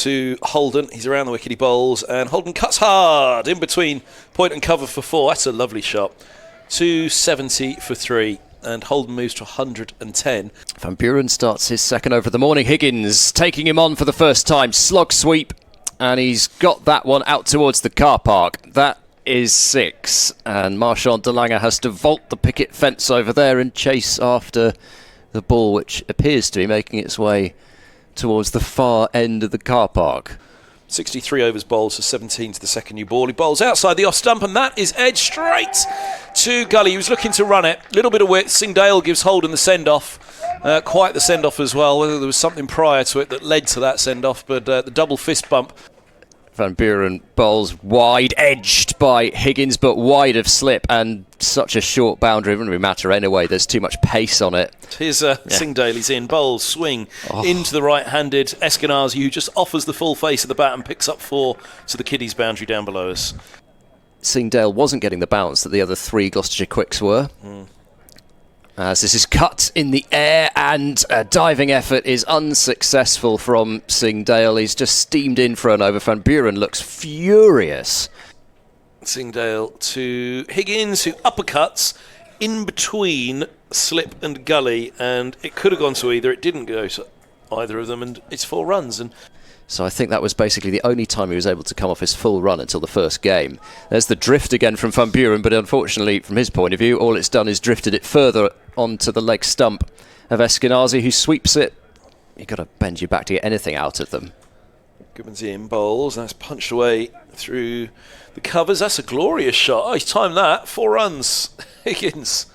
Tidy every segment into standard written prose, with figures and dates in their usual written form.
to Holden. He's around the wicket, he bowls, and Holden cuts hard in between point and cover for 4. That's a lovely shot. 270 for 3, and Holden moves to 110. Van Buren starts his second over of the morning. Higgins taking him on for the first time. Slog sweep, and he's got that one out towards the car park. That is 6, and Marchand de Lange has to vault the picket fence over there and chase after the ball, which appears to be making its way towards the far end of the car park. 63 overs bowled, so 17 to the second new ball. He bowls outside the off stump, and that is edged straight to Gully. He was looking to run it. A little bit of width. Singdale gives Holden the send-off. Quite the send-off as well, whether there was something prior to it that led to that send-off, but the double fist bump. Van Buren bowls wide, edged by Higgins, but wide of slip, and such a short boundary. It wouldn't really matter anyway. There's too much pace on it. Here's Singdale. He's in. Bowls, swing into the right-handed Eskenazi, who just offers the full face of the bat and picks up 4 to the kiddies' boundary down below us. Singdale wasn't getting the bounce that the other 3 Gloucestershire quicks were. As this is cut in the air, and a diving effort is unsuccessful from Singdale. He's just steamed in for an over. Van Buren looks furious. Singdale to Higgins, who uppercuts in between slip and gully, and it could have gone to either. It didn't go to either of them, and it's 4 runs. And so I think that was basically the only time he was able to come off his full run until the first game. There's the drift again from Van Buren, but unfortunately, from his point of view, all it's done is drifted it further onto the leg stump of Eskenazi, who sweeps it. You've got to bend your back to get anything out of them. Goodman's in, bowls, and that's punched away through the covers. That's a glorious shot. Oh, he's timed that. 4 runs. Higgins.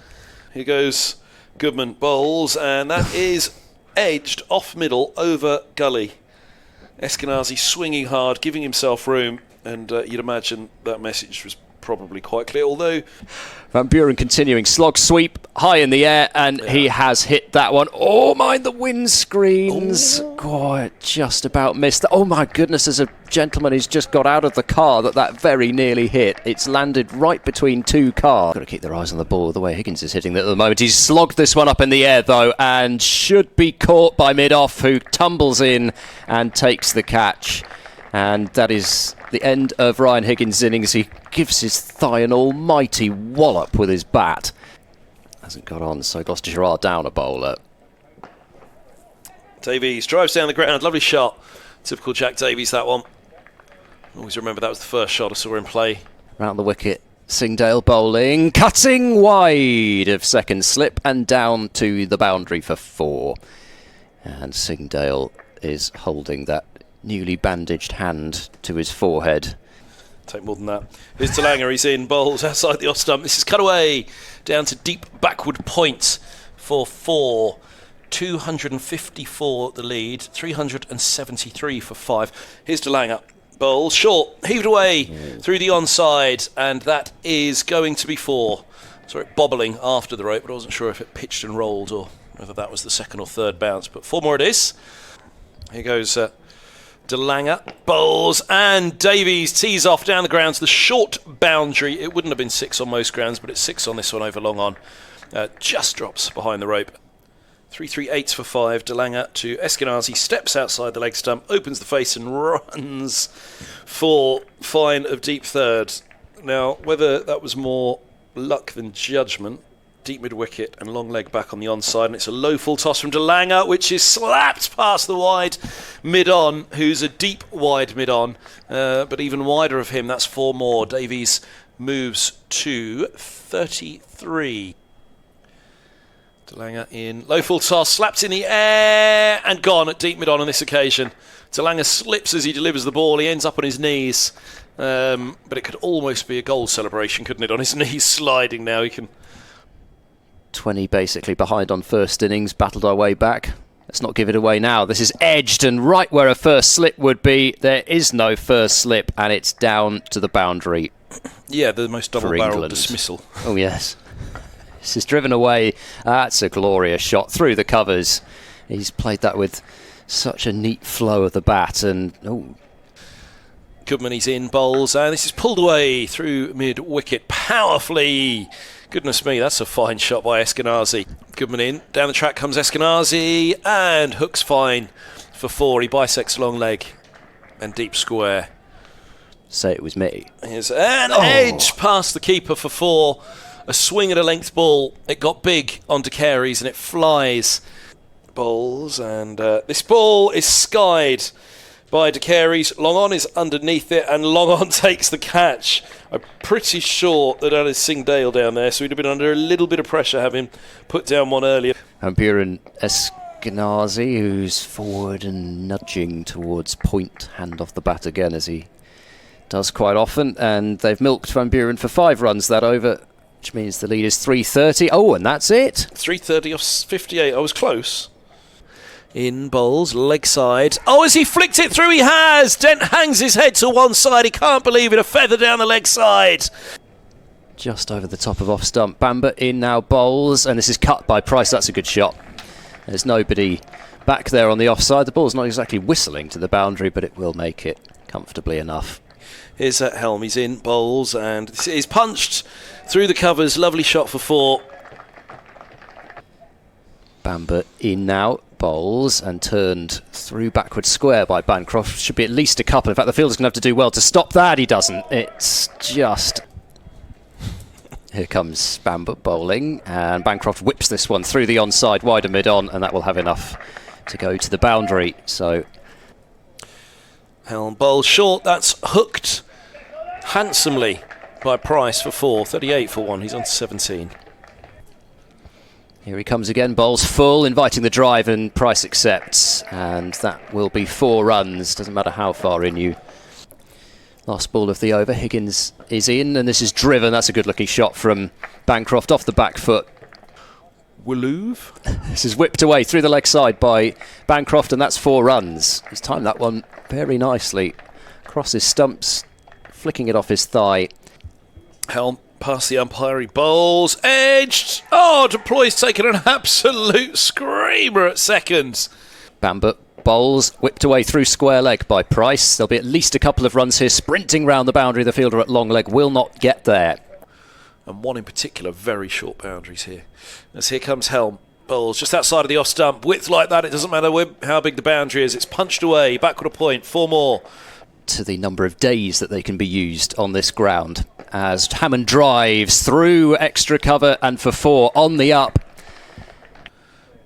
Here goes Goodman, bowls, and that is edged off middle over gully. Eskenazi swinging hard, giving himself room, and you'd imagine that message was probably quite clear, although Van Buren continuing, slog sweep high in the air, and he has hit that one. Oh, mind the windscreens. It just about missed that. Oh my goodness, there's a gentleman who's just got out of the car that very nearly hit. It's landed right between 2 cars. Got to keep their eyes on the ball the way Higgins is hitting it at the moment. He's slogged this one up in the air though, and should be caught by Mid-off, who tumbles in and takes the catch. And that is the end of Ryan Higgins' innings. He gives his thigh an almighty wallop with his bat. Hasn't got on, so Gloucestershire are down a bowler. Davies drives down the ground. Lovely shot. Typical Jack Davies, that one. Always remember that was the first shot I saw him play. Round the wicket, Singdale bowling, cutting wide of second slip and down to the boundary for 4. And Singdale is holding that newly bandaged hand to his forehead. Take more than that. Here's de Lange, he's in, bowls outside the off stump. This is cut away down to deep backward point for 4. 254 the lead, 373 for 5. Here's de Lange, bowls short, heaved away through the onside, and that is going to be 4. Saw it bobbling after the rope, but I wasn't sure if it pitched and rolled or whether that was the second or third bounce, but 4 more it is. Here goes de Lange, bowls, and Davies tees off down the ground to the short boundary. It wouldn't have been 6 on most grounds, but it's 6 on this one over long on. Just drops behind the rope. 3-3-8 for 5. De Lange to Eskenazi, steps outside the leg stump, opens the face and runs for fine of deep third. Now, whether that was more luck than judgment, deep mid-wicket and long leg back on the onside, and it's a low full toss from de Lange, which is slapped past the wide mid-on, who's a deep wide mid-on, but even wider of him, that's 4 more. Davies moves to 33. De Lange in, low full toss, slapped in the air, and gone at deep mid-on this occasion. De Lange slips as he delivers the ball, he ends up on his knees, but it could almost be a goal celebration, couldn't it, on his knees sliding now. He can 20 basically behind on first innings, battled our way back. Let's not give it away now. This is edged, and right where a first slip would be, there is no first slip, and it's down to the boundary. Yeah, the most double-barrel dismissal. Oh, yes. This is driven away. That's a glorious shot through the covers. He's played that with such a neat flow of the bat, and Goodman, he's in, bowls, and this is pulled away through mid-wicket powerfully. Goodness me, that's a fine shot by Eskenazi. Goodman in, down the track comes Eskenazi, and hooks fine for 4. He bisects long leg. and deep square. Say it was me. Here's an edge past the keeper for 4. A swing at a length ball. It got big onto Carey's and it flies. Bowls, and this ball is skied by De Carey's. Long on is underneath it, and Long on takes the catch. I'm pretty sure that is Singdale down there, so he'd have been under a little bit of pressure having put down one earlier. Van Buren Eskenazi, who's forward and nudging towards point, hand off the bat again, as he does quite often, and they've milked Van Buren for 5 runs that over, which means the lead is 330. Oh, and that's it. 330 off 58. I was close. In bowls, leg side. Oh, has he flicked it through? He has! Dent hangs his head to one side. He can't believe it. A feather down the leg side. Just over the top of off stump. Bamber in now, bowls, and this is cut by Price. That's a good shot. There's nobody back there on the offside. The ball's not exactly whistling to the boundary, but it will make it comfortably enough. Here's Helm. He's in bowls, and he's punched through the covers. Lovely shot for 4. Bamber in now, bowls, and turned through backward square by Bankof. Should be at least a couple. In fact, the fielder's going to have to do well to stop that. He doesn't. It's just... Here comes Bamber bowling, and Bancroft whips this one through the onside, wider mid-on, and that will have enough to go to the boundary. So Helm bowls short. That's hooked handsomely by Price for 4. 38 for 1. He's on 17. Here he comes again, bowls full, inviting the drive, and Price accepts, and that will be 4 runs. Doesn't matter how far in you. Last ball of the over. Higgins is in, and this is driven. That's a good-looking shot from Bancroft off the back foot. Willouve. This is whipped away through the leg side by Bancroft, and that's 4 runs. He's timed that one very nicely. Crosses stumps, flicking it off his thigh. Helm past the umpire, he bowls, edged. Oh, Deploy's taken an absolute screamer at second. Bamber bowls, whipped away through square leg by Price. There'll be at least a couple of runs here, sprinting round the boundary. The fielder at long leg will not get there. And one in particular, very short boundaries here. As here comes Helm. Bowls just outside of the off stump. Width like that, it doesn't matter how big the boundary is. It's punched away, backward a point, 4 more. To the number of days that they can be used on this ground, as Hammond drives through extra cover and for 4 on the up.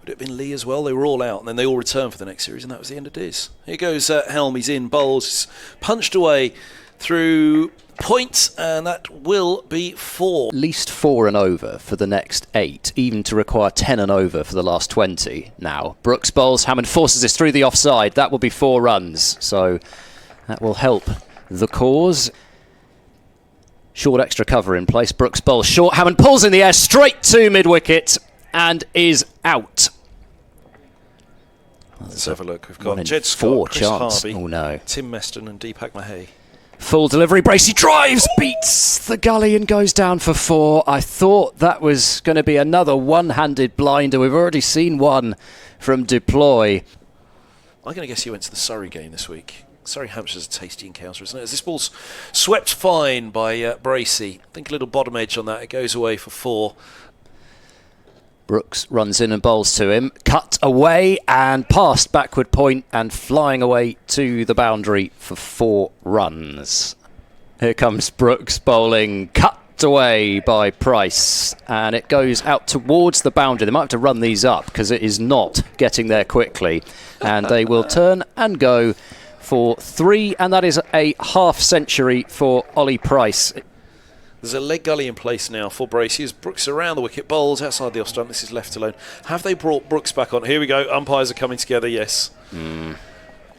Would it have been Lee as well? They were all out and then they all returned for the next series, and that was the end of Diz. Here goes Helm. He's in bowls, punched away through point, and that will be 4. At least 4 and over for the next 8, even to require 10 and over for the last 20 now. Brooks bowls, Hammond forces this through the offside. That will be 4 runs, so that will help the cause. Short extra cover in place. Brooks bowls short. Hammond pulls in the air straight to mid-wicket and is out. Let's have a look. We've got Jed Scott, Chris chance. Harvey, Oh no. Tim Meston and Deepak Mahey. Full delivery. Bracey drives, beats the gully and goes down for 4. I thought that was going to be another one-handed blinder. We've already seen one from Deploy. I'm going to guess you went to the Surrey game this week. Surrey Hampshire's a tasty encounter, isn't it? As this ball's swept fine by Bracey. I think a little bottom edge on that. It goes away for 4. Brooks runs in and bowls to him. Cut away and past backward point and flying away to the boundary for 4 runs. Here comes Brooks bowling. Cut away by Price. And it goes out towards the boundary. They might have to run these up because it is not getting there quickly. And they will turn and go for 3. And that is a half century for Ollie Price. There's a leg gully in place now for Bracey as Brooks around the wicket, bowls outside the off stump. This is left alone. Have they brought Brooks back on? Here we go. Umpires are coming together, yes.